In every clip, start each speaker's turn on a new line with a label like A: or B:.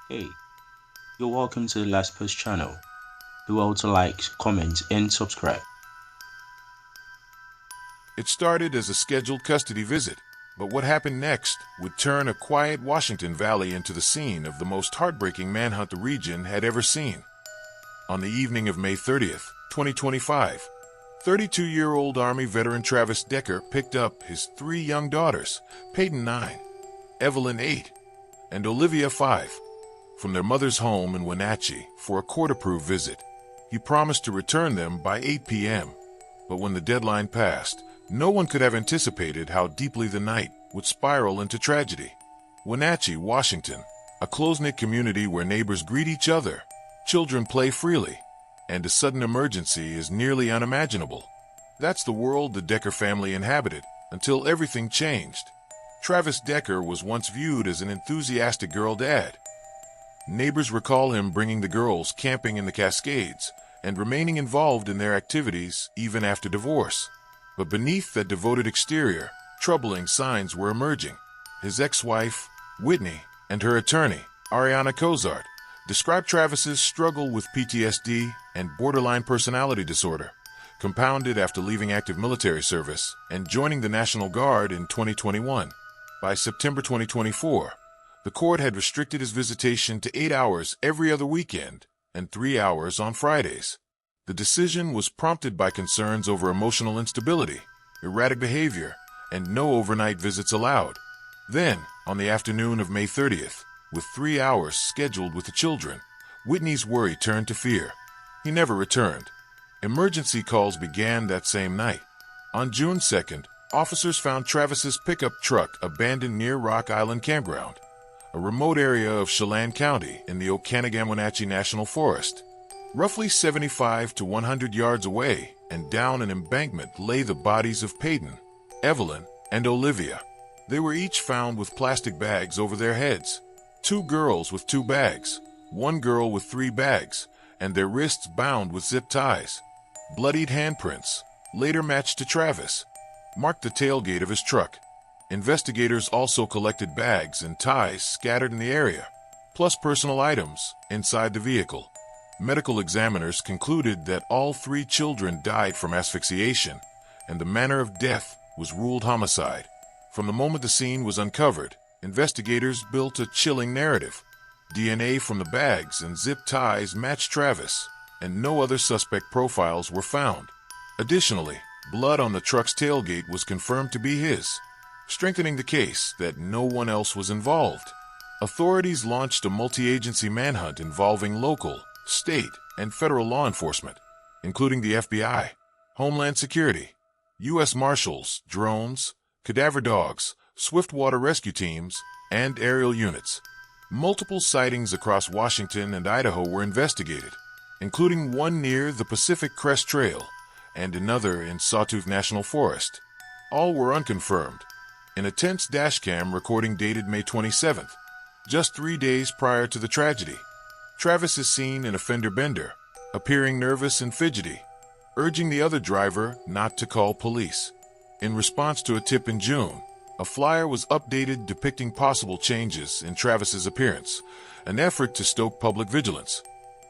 A: Hey, you're welcome to the Last Post channel. Do well to like, comment, and subscribe.
B: It started as a scheduled custody visit, but what happened next would turn a quiet Washington Valley into the scene of the most heartbreaking manhunt the region had ever seen. On the evening of May 30th, 2025, 32-year-old Army veteran Travis Decker picked up his three young daughters, Peyton 9, Evelyn 8, and Olivia 5, from their mother's home in Wenatchee for a court-approved visit. He promised to return them by 8 p.m., but when the deadline passed, no one could have anticipated how deeply the night would spiral into tragedy. Wenatchee, Washington, a close-knit community where neighbors greet each other, children play freely, and a sudden emergency is nearly unimaginable. That's the world the Decker family inhabited until everything changed. Travis Decker was once viewed as an enthusiastic girl dad. Neighbors recall him bringing the girls camping in the Cascades and remaining involved in their activities even after divorce. But beneath that devoted exterior, troubling signs were emerging. His ex-wife, Whitney, and her attorney, Ariana Cozart, described Travis's struggle with PTSD and borderline personality disorder, compounded after leaving active military service and joining the National Guard in 2021. By September 2024, the court had restricted his visitation to 8 hours every other weekend and 3 hours on Fridays. The decision was prompted by concerns over emotional instability, erratic behavior, and no overnight visits allowed. Then, on the afternoon of May 30th, with 3 hours scheduled with the children, Whitney's worry turned to fear. He never returned. Emergency calls began that same night. On June 2nd, officers found Travis's pickup truck abandoned near Rock Island Campground, a remote area of Chelan County in the Okanagan-Wenatchee National Forest. Roughly 75 to 100 yards away and down an embankment lay the bodies of Peyton, Evelyn, and Olivia. They were each found with plastic bags over their heads. 2 girls with 2 bags, 1 girl with 3 bags, and their wrists bound with zip ties. Bloodied handprints, later matched to Travis, marked the tailgate of his truck. Investigators also collected bags and ties scattered in the area, plus personal items inside the vehicle. Medical examiners concluded that all 3 children died from asphyxiation, and the manner of death was ruled homicide. From the moment the scene was uncovered, investigators built a chilling narrative. DNA from the bags and zip ties matched Travis, and no other suspect profiles were found. Additionally, blood on the truck's tailgate was confirmed to be his, strengthening the case that no one else was involved. Authorities launched a multi-agency manhunt involving local, state, and federal law enforcement, including the FBI, Homeland Security, U.S. Marshals, drones, cadaver dogs, swift water rescue teams, and aerial units. Multiple sightings across Washington and Idaho were investigated, including one near the Pacific Crest Trail and another in Sawtooth National Forest. All were unconfirmed. In a tense dashcam recording dated May 27th, just 3 days prior to the tragedy, Travis is seen in a fender bender, appearing nervous and fidgety, urging the other driver not to call police. In response to a tip in June, a flyer was updated depicting possible changes in Travis's appearance, an effort to stoke public vigilance.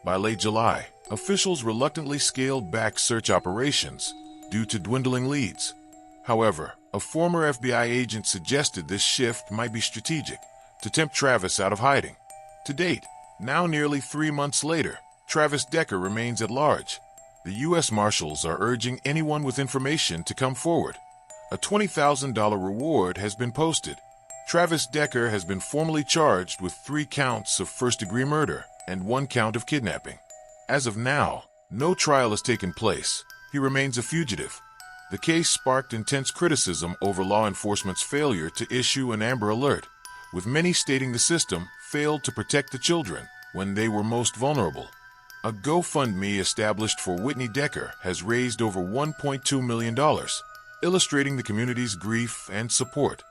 B: By late July, officials reluctantly scaled back search operations due to dwindling leads. However, a former FBI agent suggested this shift might be strategic to tempt Travis out of hiding. To date, now nearly 3 months later, Travis Decker remains at large. The U.S. Marshals are urging anyone with information to come forward. A $20,000 reward has been posted. Travis Decker has been formally charged with 3 counts of first-degree murder and 1 count of kidnapping. As of now, no trial has taken place. He remains a fugitive. The case sparked intense criticism over law enforcement's failure to issue an Amber Alert, with many stating the system failed to protect the children when they were most vulnerable. A GoFundMe established for Whitney Decker has raised over $1.2 million, illustrating the community's grief and support.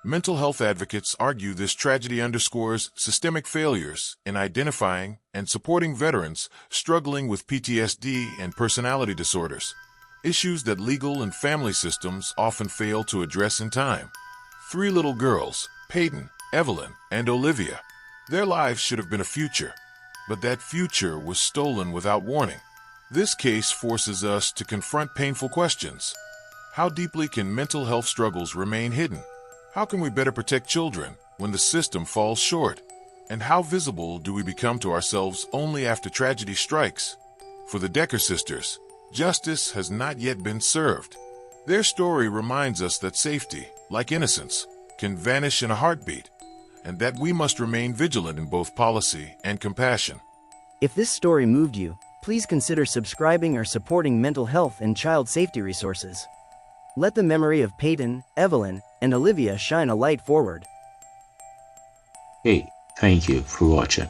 B: Mental health advocates argue this tragedy underscores systemic failures in identifying and supporting veterans struggling with PTSD and personality disorders, issues that legal and family systems often fail to address in time. 3 little girls, Peyton, Evelyn, and Olivia, Their lives should have been a future, but that future was stolen without warning. This case forces us to confront painful questions. How deeply can mental health struggles remain hidden? How can we better protect children when the system falls short? And how visible do we become to ourselves only after tragedy strikes? For the Decker sisters, justice has not yet been served. Their story reminds us that safety, like innocence, can vanish in a heartbeat, and that we must remain vigilant in both policy and compassion.
C: If this story moved you, please consider subscribing or supporting mental health and child safety resources. Let the memory of Peyton, Evelyn, and Olivia shine a light forward.
A: Hey, thank you for watching.